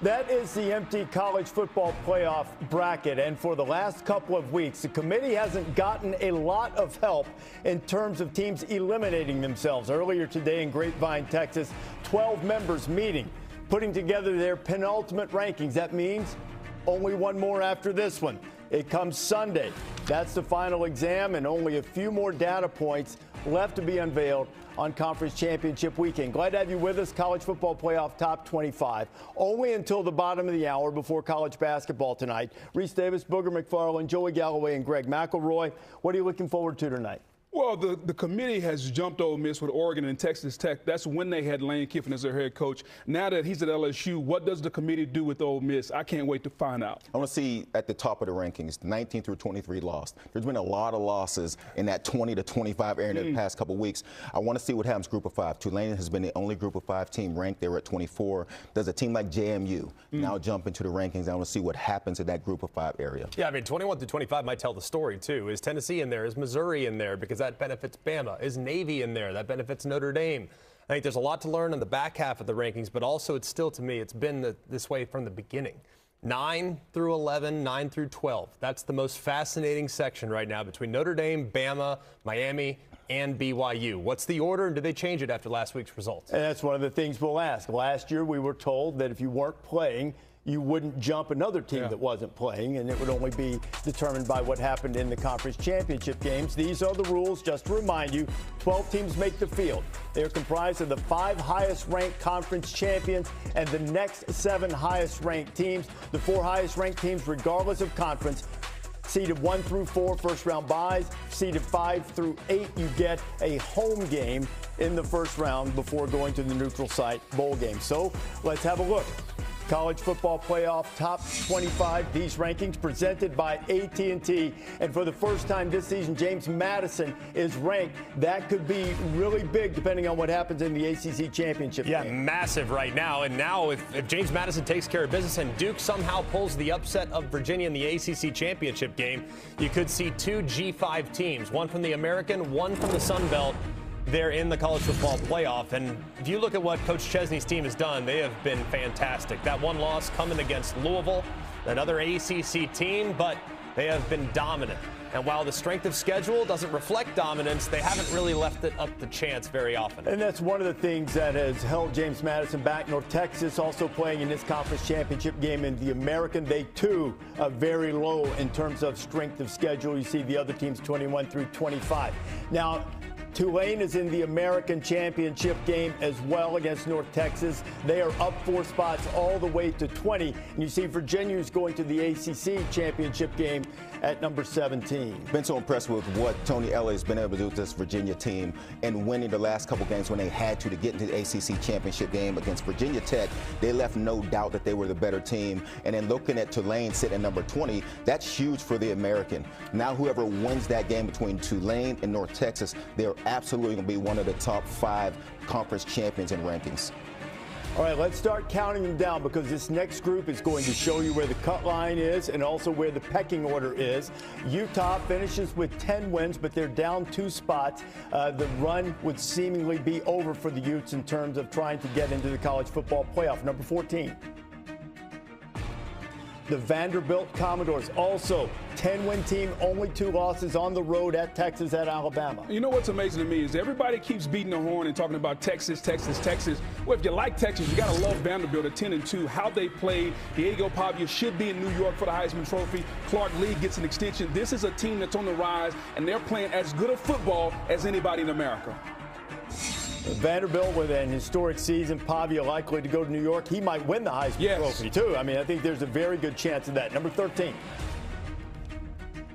That is the empty college football playoff bracket, and for the last couple of weeks, the committee hasn't gotten a lot of help in terms of teams eliminating themselves. Earlier today in Grapevine, Texas, 12 members meeting, putting together their penultimate rankings. That means only one more after this one. It comes Sunday. That's the final exam, and only a few more data points left to be unveiled on Conference Championship Weekend. Glad to have you with us. College Football Playoff Top 25. Only until the bottom of the hour before college basketball tonight. Reese Davis, Booger McFarland, Joey Galloway, and Greg McElroy. What are you looking forward to tonight? Well, the committee has jumped Ole Miss with Oregon and Texas Tech. That's when they had Lane Kiffin as their head coach. Now that he's at LSU, what does the committee do with Ole Miss? I can't wait to find out. I want to see at the top of the rankings, 19 through 23 lost. There's been a lot of losses in that 20 to 25 area in the past couple of weeks. I want to see what happens Group of 5. Tulane has been the only Group of 5 team ranked. They were at 24. Does a team like JMU now jump into the rankings? I want to see what happens in that Group of 5 area. Yeah, I mean, 21 through 25 might tell the story, too. Is Tennessee in there? Is Missouri in there? Because that benefits Bama. Is Navy in there? That benefits Notre Dame. I think there's a lot to learn in the back half of the rankings, but also it's still, to me, it's been this way from the beginning. 9 through 11, 9 through 12. That's the most fascinating section right now between Notre Dame, Bama, Miami, and BYU. What's the order, and did they change it after last week's results? And that's one of the things we'll ask. Last year, we were told that if you weren't playing, you wouldn't jump another team that wasn't playing, and it would only be determined by what happened in the conference championship games. These are the rules. Just to remind you, 12 teams make the field. They are comprised of the 5 highest-ranked conference champions and the next 7 highest-ranked teams. The 4 highest-ranked teams, regardless of conference, seeded 1 through 4, first-round byes. Seeded 5 through 8, you get a home game in the first round before going to the neutral site bowl game. So let's have a look. College Football Playoff Top 25. These rankings presented by AT&T. And for the first time this season, James Madison is ranked. That could be really big depending on what happens in the ACC Championship game. Massive right now. And now if James Madison takes care of business and Duke somehow pulls the upset of Virginia in the ACC Championship game, you could see 2 G5 teams, one from the American, one from the Sun Belt. They're in the college football playoff. And if you look at what Coach Chesney's team has done, they have been fantastic. That one loss coming against Louisville, another ACC team, but they have been dominant. And while the strength of schedule doesn't reflect dominance, they haven't really left it up to chance very often. And that's one of the things that has held James Madison back. North Texas also playing in this conference championship game in the American. They, too, are very low in terms of strength of schedule. You see the other teams 21 through 25. Now, Tulane is in the American Championship game as well against North Texas. They are up 4 spots all the way to 20. And you see Virginia is going to the ACC Championship game at number 17. Been so impressed with what Tony Elliott has been able to do with this Virginia team and winning the last couple games when they had to get into the ACC Championship game against Virginia Tech. They left no doubt that they were the better team. And then looking at Tulane sitting at number 20, that's huge for the American. Now whoever wins that game between Tulane and North Texas, they're absolutely going to be one of the top 5 conference champions in rankings. All right, let's start counting them down because this next group is going to show you where the cut line is and also where the pecking order is. Utah finishes with 10 wins, but they're down 2 spots. The run would seemingly be over for the Utes in terms of trying to get into the college football playoff. Number 14. The Vanderbilt Commodores, also 10-win team, only 2 losses on the road at Texas, at Alabama. You know what's amazing to me is everybody keeps beating the horn and talking about Texas, Texas, Texas. Well, if you like Texas, you got to love Vanderbilt at 10-2. How they played. Diego Pavia should be in New York for the Heisman Trophy. Clark Lee gets an extension. This is a team that's on the rise, and they're playing as good a football as anybody in America. Vanderbilt with an historic season. Pavia likely to go to New York. He might win the Heisman Trophy, too. I mean, I think there's a very good chance of that. Number 13.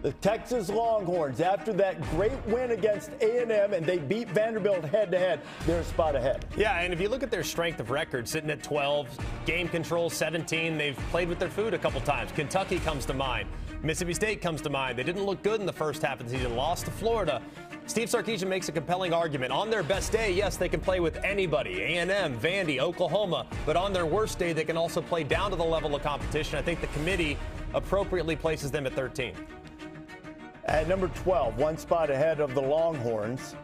The Texas Longhorns, after that great win against A&M, and they beat Vanderbilt head-to-head, they're a spot ahead. Yeah, and if you look at their strength of record, sitting at 12, game control 17, they've played with their food a couple times. Kentucky comes to mind. Mississippi State comes to mind. They didn't look good in the first half of the season, lost to Florida. Steve Sarkisian makes a compelling argument. On their best day, yes, they can play with anybody, A&M, Vandy, Oklahoma, but on their worst day, they can also play down to the level of competition. I think the committee appropriately places them at 13. At number 12, 1 spot ahead of the Longhorns,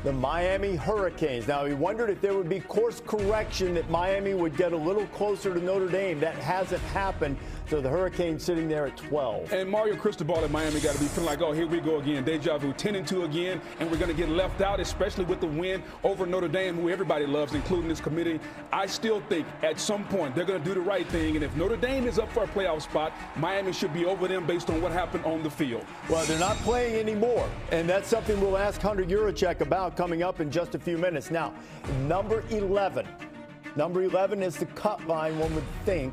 the Miami Hurricanes. Now, we wondered if there would be course correction, that Miami would get a little closer to Notre Dame. That hasn't happened. So the Hurricanes sitting there at 12. And Mario Cristobal at Miami got to be feeling like, oh, here we go again. Deja vu, 10-2 again, and we're going to get left out, especially with the win over Notre Dame, who everybody loves, including this committee. I still think at some point they're going to do the right thing, and if Notre Dame is up for a playoff spot, Miami should be over them based on what happened on the field. Well, they're not playing anymore, and that's something we'll ask Hunter Yurachek about coming up in just a few minutes. Now, number 11. Number 11 is the cut line, one would think,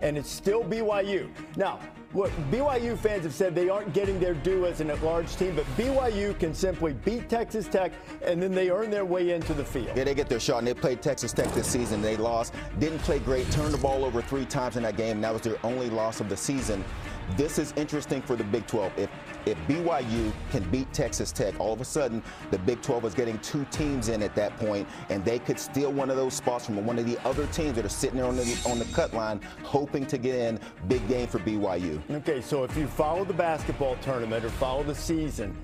and it's still BYU. Now, what BYU fans have said, they aren't getting their due as an at-large team, but BYU can simply beat Texas Tech, and then they earn their way into the field. Yeah, they get their shot, and they played Texas Tech this season. They lost, didn't play great, turned the ball over 3 times in that game, and that was their only loss of the season. This is interesting for the Big 12. If BYU can beat Texas Tech, all of a sudden the Big 12 is getting 2 teams in at that point, and they could steal one of those spots from one of the other teams that are sitting there on the cut line, hoping to get in. Big game for BYU. Okay, so if you follow the basketball tournament or follow the season,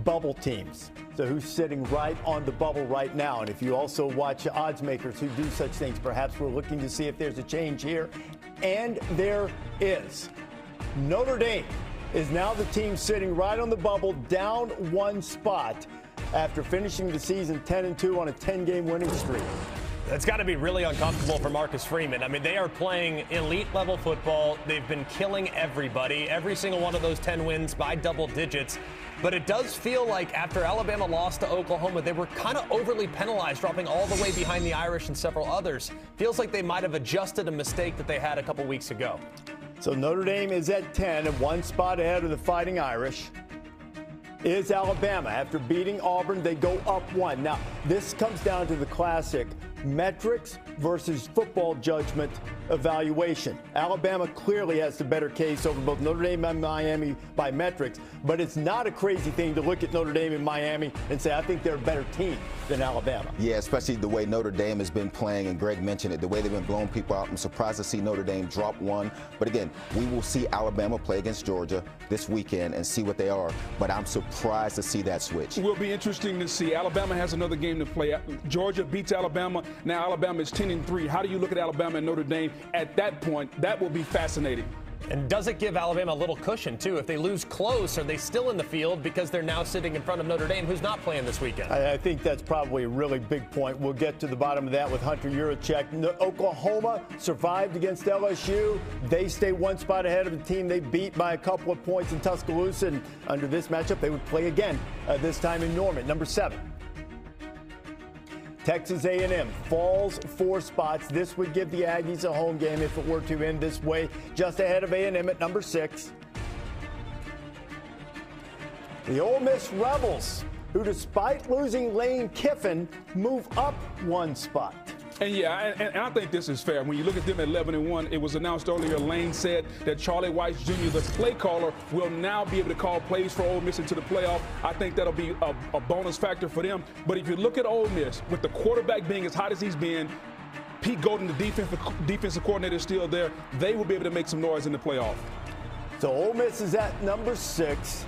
bubble teams. So who's sitting right on the bubble right now? And if you also watch odds makers who do such things, perhaps we're looking to see if there's a change here. And there is. Notre Dame is now the team sitting right on the bubble, down 1 spot after finishing the season 10-2 on a 10-game winning streak. It's got to be really uncomfortable for Marcus Freeman. I mean, they are playing elite-level football. They've been killing everybody, every single one of those 10 wins by double digits. But it does feel like after Alabama lost to Oklahoma, they were kind of overly penalized, dropping all the way behind the Irish and several others. Feels like they might have adjusted a mistake that they had a couple weeks ago. So Notre Dame is at 10 and 1 spot ahead of the Fighting Irish. Is Alabama. After beating Auburn, they go up 1. Now, this comes down to the classic metrics versus football judgment evaluation. Alabama clearly has the better case over both Notre Dame and Miami by metrics, but it's not a crazy thing to look at Notre Dame and Miami and say, I think they're a better team than Alabama. Yeah, especially the way Notre Dame has been playing, and Greg mentioned it, the way they've been blowing people out. I'm surprised to see Notre Dame drop 1. But again, we will see Alabama play against Georgia this weekend and see what they are. But I'm surprised to see that switch. It will be interesting to see. Alabama has another game to play. Georgia beats Alabama. Now Alabama is 10-3. How do you look at Alabama and Notre Dame at that point? That will be fascinating. And does it give Alabama a little cushion, too? If they lose close, are they still in the field because they're now sitting in front of Notre Dame, who's not playing this weekend? I think that's probably a really big point. We'll get to the bottom of that with Hunter Yurachek. Oklahoma survived against LSU. They stay 1 spot ahead of the team they beat by a couple of points in Tuscaloosa. And under this matchup, they would play again, this time in Norman. Number 7. Texas A&M falls 4 spots. This would give the Aggies a home game if it were to end this way, just ahead of A&M at number 6. The Ole Miss Rebels, who despite losing Lane Kiffin, move up 1 spot. And yeah, and I think this is fair. When you look at them at 11-1, it was announced earlier, Lane said that Charlie Weiss Jr., the play caller, will now be able to call plays for Ole Miss into the playoff. I think that'll be a bonus factor for them. But if you look at Ole Miss, with the quarterback being as hot as he's been, Pete Golden, the defensive coordinator, is still there, they will be able to make some noise in the playoff. So Ole Miss is at number 6.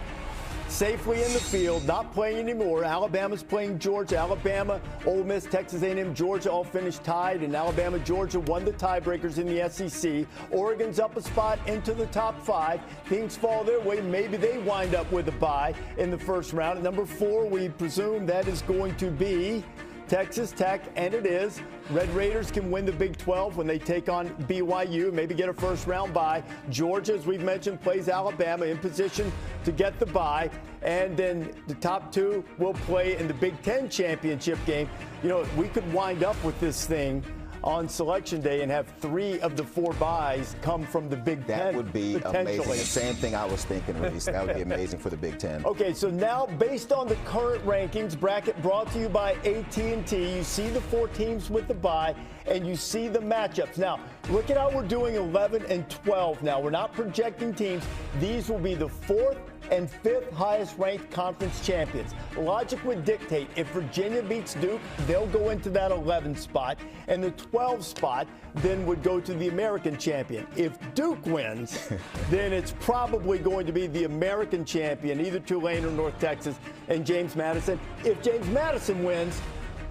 Safely in the field, not playing anymore. Alabama's playing Georgia. Alabama, Ole Miss, Texas A&M, Georgia all finished tied, and Alabama, Georgia won the tiebreakers in the SEC. Oregon's up a spot into the top 5. Things fall their way. Maybe they wind up with a bye in the first round. At number 4, we presume that is going to be Texas Tech, and it is. Red Raiders can win the Big 12 when they take on BYU, maybe get a first-round bye. Georgia, as we've mentioned, plays Alabama in position to get the bye. And then the top 2 will play in the Big 10 championship game. You know, we could wind up with this thing on Selection Day and have 3 of the 4 byes come from the Big 10. That would be amazing. The same thing I was thinking, Reese. That would be amazing for the Big 10. Okay, so now based on the current rankings, bracket brought to you by AT&T, you see the 4 teams with the bye, and you see the matchups. Now, look at how we're doing 11 and 12 now. We're not projecting teams. These will be the 4th and 5th highest ranked conference champions. Logic would dictate if Virginia beats Duke, they'll go into that 11th spot, and the 12th spot then would go to the American champion. If Duke wins, then it's probably going to be the American champion, either Tulane or North Texas, and James Madison. If James Madison wins,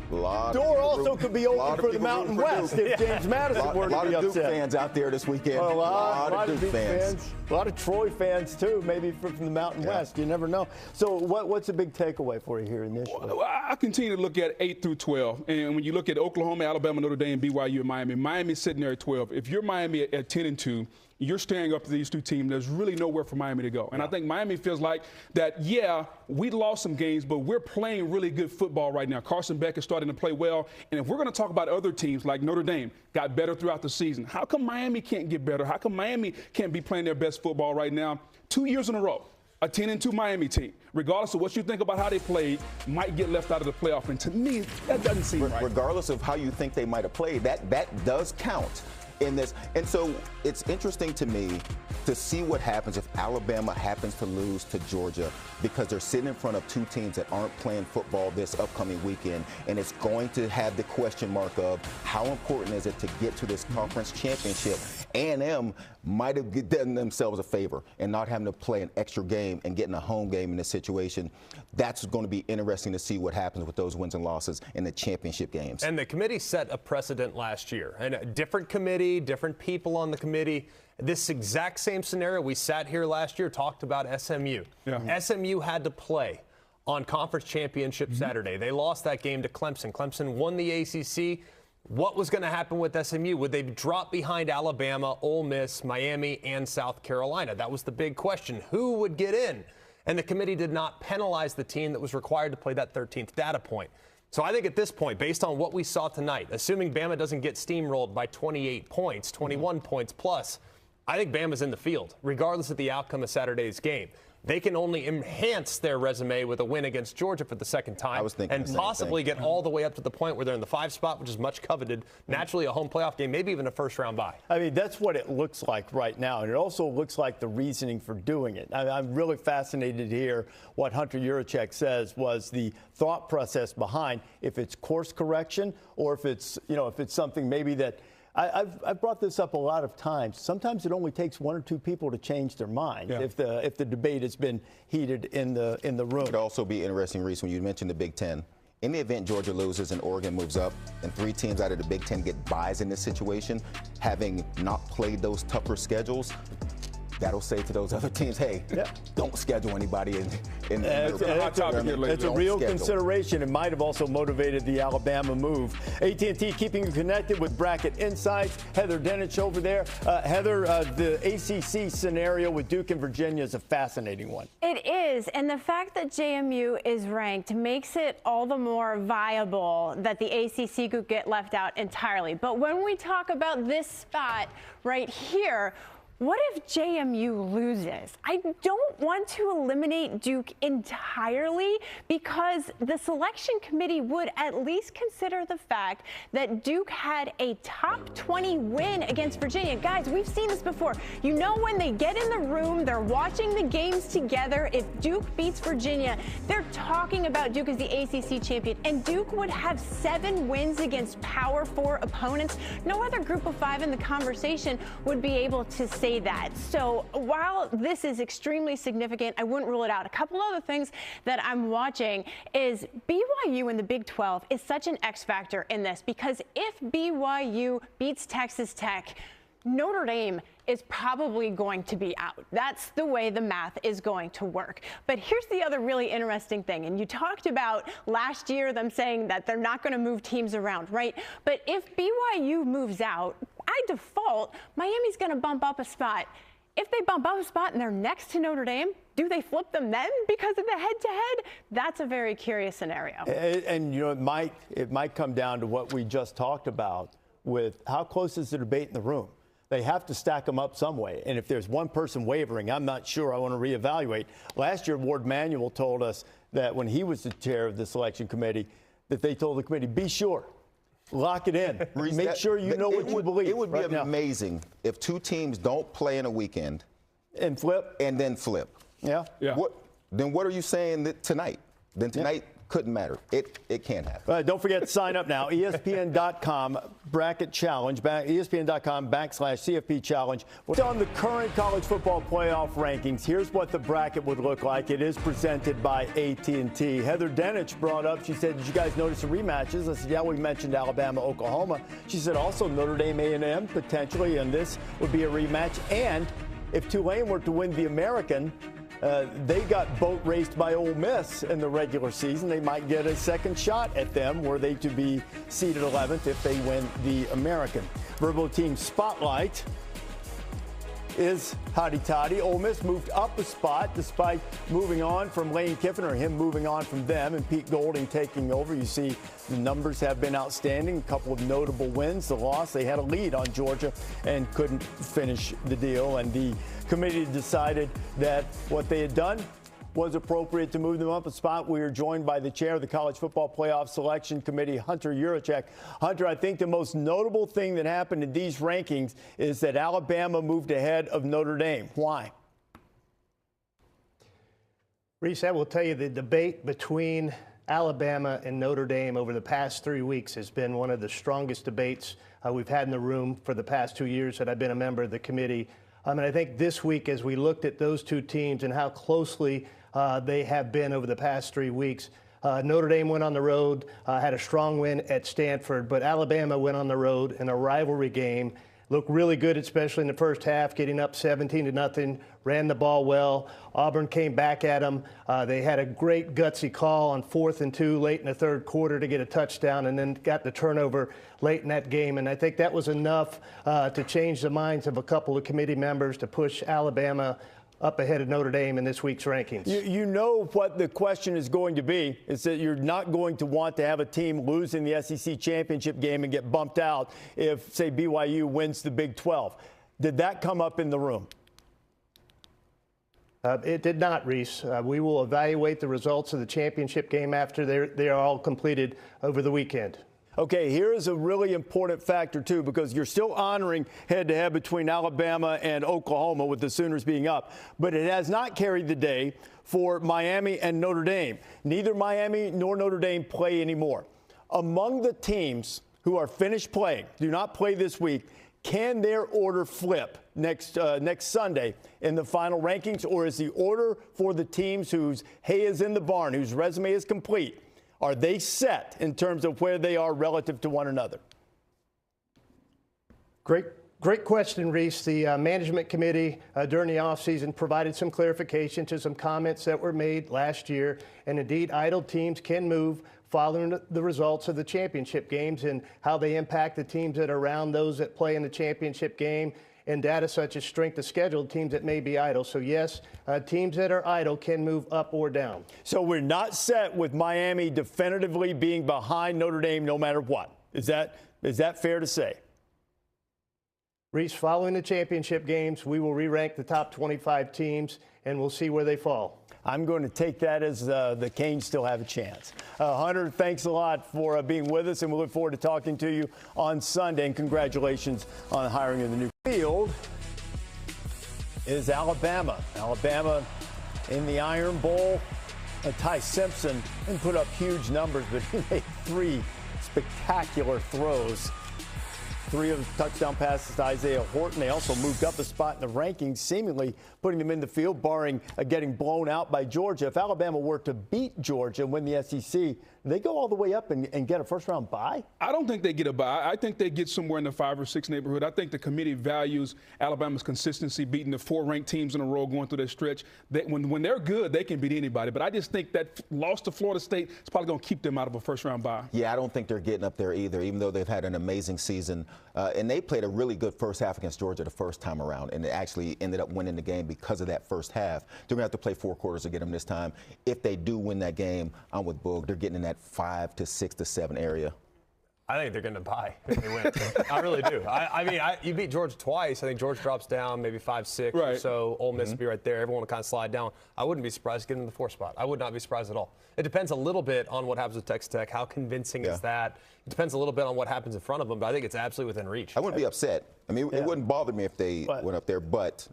door also could be open for the Mountain West if James Madison were to be upset. A lot of Duke fans out there this weekend. A lot of Duke fans. A lot of Troy fans, too, maybe from the Mountain West. You never know. So what's a big takeaway for you here initially? Well, I continue to look at 8 through 12. And when you look at Oklahoma, Alabama, Notre Dame, BYU, and Miami, Miami's sitting there at 12. If you're Miami at 10-2, you're staring up to these two teams. There's really nowhere for Miami to go. And I think Miami feels like that, yeah, we lost some games, but we're playing really good football right now. Carson Beck is starting to play well. And if we're going to talk about other teams like Notre Dame got better throughout the season, how come Miami can't get better? How come Miami can't be playing their best football right now? 2 years in a row, a 10-2 Miami team, regardless of what you think about how they played, might get left out of the playoff. And to me, that doesn't seem right. Regardless of how you think they might have played, that does count in this. And so it's interesting to me to see what happens if Alabama happens to lose to Georgia, because they're sitting in front of two teams that aren't playing football this upcoming weekend, and it's going to have the question mark of how important is it to get to this conference championship. A&M might have done themselves a favor and not having to play an extra game and getting a home game in this situation. That's going to be interesting to see what happens with those wins and losses in the championship games. And the committee set a precedent last year. And a different committee, different people on the committee. This exact same scenario, we sat here last year, talked about SMU. Yeah. SMU had to play on Conference Championship Saturday. They lost that game to Clemson. Clemson won the ACC. What was going to happen with SMU? Would they drop behind Alabama, Ole Miss, Miami, and South Carolina? That was the big question. Who would get in? And the committee did not penalize the team that was required to play that 13th data point. So I think at this point, based on what we saw tonight, assuming Bama doesn't get steamrolled by 28 points, 21 points plus, I think Bama's in the field, regardless of the outcome of Saturday's game. They can only enhance their resume with a win against Georgia for the second time and possibly get all the way up to the point where they're in the 5 spot, which is much coveted, naturally a home playoff game, maybe even a first-round bye. I mean, that's what it looks like right now, and it also looks like the reasoning for doing it. I'm really fascinated to hear what Hunter Yurachek says was the thought process behind if it's course correction or if it's, if it's something maybe that I've brought this up a lot of times. Sometimes it only takes 1 or 2 people to change their mind if the debate has been heated in the room. It could also be interesting, Reese, when you mentioned the Big Ten. In the event Georgia loses and Oregon moves up and 3 teams out of the Big Ten get buys in this situation, having not played those tougher schedules, that'll say to those other teams, hey, don't schedule anybody in the It's a real consideration. It might have also motivated the Alabama move. AT&T keeping you connected with Bracket Insights. Heather Dinich over there. Heather, the ACC scenario with Duke and Virginia is a fascinating one. It is, and the fact that JMU is ranked makes it all the more viable that the ACC could get left out entirely. But when we talk about this spot right here, what if JMU loses? I don't want to eliminate Duke entirely because the selection committee would at least consider the fact that Duke had a top 20 win against Virginia. Guys, we've seen this before. You know, when they get in the room, they're watching the games together. If Duke beats Virginia, they're talking about Duke as the ACC champion. And Duke would have 7 wins against Power 4 opponents. No other group of 5 in the conversation would be able to say that. So while this is extremely significant, I wouldn't rule it out. A couple other things that I'm watching is BYU in the Big 12 is such an X factor in this, because if BYU beats Texas Tech, Notre Dame is probably going to be out. That's the way the math is going to work. But here's the other really interesting thing. And you talked about last year them saying that they're not going to move teams around, right? But if BYU moves out, by default, Miami's going to bump up a spot. If they bump up a spot and they're next to Notre Dame, do they flip them then because of the head-to-head? That's a very curious scenario. And it might come down to what we just talked about with how close is the debate in the room. They have to stack them up some way. And if there's one person wavering, I'm not sure. I want to reevaluate. Last year, Ward Manuel told us that when he was the chair of the selection committee, that they told the committee, be sure, lock it in. Make sure you know what you believe. It would be amazing if 2 teams don't play in a weekend. And flip. And then flip. Yeah. Then what are you saying that tonight? Then tonight couldn't matter. It can't happen. Don't forget to sign up now. ESPN.com bracket challenge. ESPN.com/CFP challenge. On the current college football playoff rankings, here's what the bracket would look like. It is presented by AT&T. Heather Denich brought up, she said, did you guys notice the rematches? I said, yeah, we mentioned Alabama, Oklahoma. She said also Notre Dame, A&M potentially, and this would be a rematch. And if Tulane were to win the American, they got boat raced by Ole Miss in the regular season. They might get a second shot at them were they to be seeded 11th if they win the American. Verbal Team Spotlight is Hotty Toddy. Ole Miss moved up a spot despite moving on from Lane Kiffin, or him moving on from them, and Pete Golding taking over. You see the numbers have been outstanding. A couple of notable wins. The loss, they had a lead on Georgia and couldn't finish the deal. And the committee decided that what they had done was appropriate to move them up a spot. We are joined by the chair of the College Football Playoff Selection Committee, Hunter Yurachek. Hunter, I think the most notable thing that happened in these rankings is that Alabama moved ahead of Notre Dame. Why? Reese, I will tell you the debate between Alabama and Notre Dame over the past 3 weeks has been one of the strongest debates we've had in the room for the past 2 years that I've been a member of the committee. And I think this week, as we looked at those two teams and how closely they have been over the past 3 weeks, Notre Dame went on the road, had a strong win at Stanford, but Alabama went on the road in a rivalry game. Looked really good, especially in the first half, getting up 17-0, ran the ball well. Auburn came back at them. They had a great gutsy call on 4th and 2 late in the third quarter to get a touchdown, and then got the turnover late in that game. And I think that was enough to change the minds of a couple of committee members to push Alabama up ahead of Notre Dame in this week's rankings. You know what the question is going to be. It's that you're not going to want to have a team lose in the SEC championship game and get bumped out if, say, BYU wins the Big 12. Did that come up in the room? It did not, Reese. We will evaluate the results of the championship game after they are all completed over the weekend. Okay, here is a really important factor, too, because you're still honoring head-to-head between Alabama and Oklahoma with the Sooners being up. But it has not carried the day for Miami and Notre Dame. Neither Miami nor Notre Dame play anymore. Among the teams who are finished playing, do not play this week, can their order flip next Sunday in the final rankings? Or is the order for the teams whose hay is in the barn, whose resume is complete, are they set in terms of where they are relative to one another? Great question, Reese. The management committee during the offseason provided some clarification to some comments that were made last year. And indeed, idle teams can move following the results of the championship games and how they impact the teams that are around those that play in the championship game, and data such as strength of schedule, teams that may be idle. So, yes, teams that are idle can move up or down. So we're not set with Miami definitively being behind Notre Dame no matter what. Is that fair to say? Reese, following the championship games, we will re-rank the top 25 teams, and we'll see where they fall. I'm going to take that as the Canes still have a chance. Hunter, thanks a lot for being with us, and we look forward to talking to you on Sunday. And congratulations on the hiring of the new field is Alabama. Alabama in the Iron Bowl. Ty Simpson didn't put up huge numbers, but he made 3 spectacular throws. 3 of the touchdown passes to Isaiah Horton. They also moved up a spot in the rankings, seemingly putting them in the field, barring getting blown out by Georgia. If Alabama were to beat Georgia and win the SEC, they go all the way up and get a first-round bye? I don't think they get a bye. I think they get somewhere in the 5 or 6 neighborhood. I think the committee values Alabama's consistency, beating the 4 ranked teams in a row going through that stretch. When they're good, they can beat anybody. But I just think that loss to Florida State is probably going to keep them out of a first-round bye. Yeah, I don't think they're getting up there either, even though they've had an amazing season. And they played a really good first half against Georgia the first time around, and they actually ended up winning the game because of that first half. They're going to have to play 4 quarters to get them this time. If they do win that game, I'm with Boog. They're getting in that 5 to 6 to 7 area. I think they're going to bye if they win. I really do. I mean, you beat Georgia twice. I think Georgia drops down maybe 5-6 or so. Ole Miss will be right there. Everyone will kind of slide down. I wouldn't be surprised to get in the 4th spot. I would not be surprised at all. It depends a little bit on what happens with Texas Tech. How convincing is that? It depends a little bit on what happens in front of them, but I think it's absolutely within reach. I wouldn't be upset. I mean, it wouldn't bother me if they went up there, but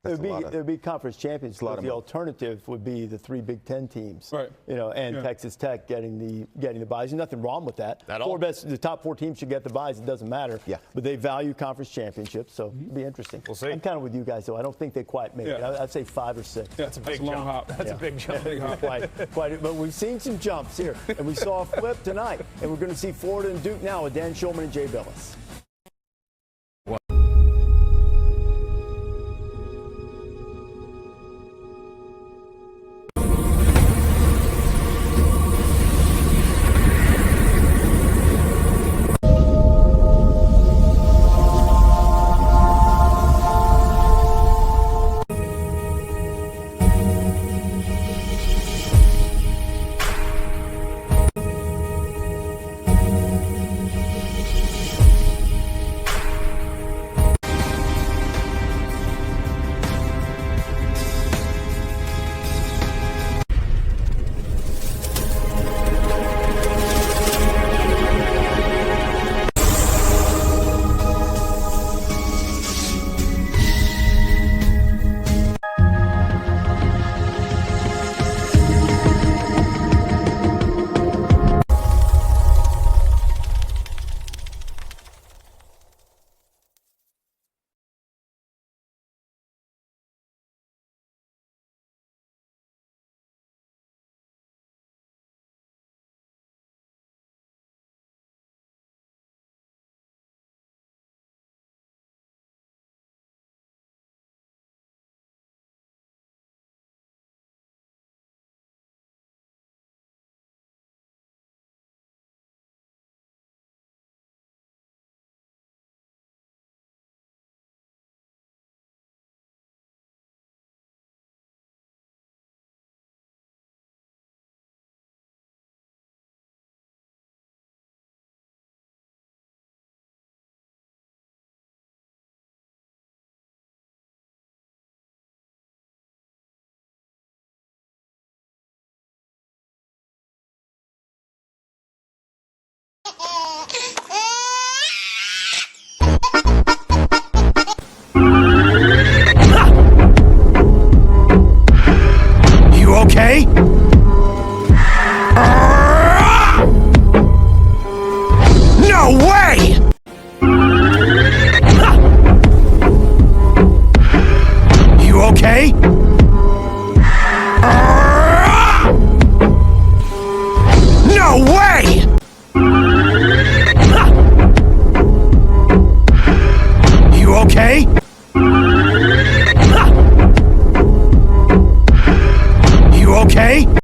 It would be conference champions. But the alternative would be the 3 Big Ten teams, right? And Texas Tech getting the buys. There's nothing wrong with that. At all. The top 4 teams should get the buys. It doesn't matter. Yeah. But they value conference championships, so it'll be interesting. We'll see. I'm kind of with you guys, though. I don't think they quite make it. I'd say 5 or 6. Yeah, That's a big long jump. hop. That's a big jump. Big hop. Quite. But we've seen some jumps here, and we saw a flip tonight, and we're going to see Florida and Duke now with Dan Shulman and Jay Billis.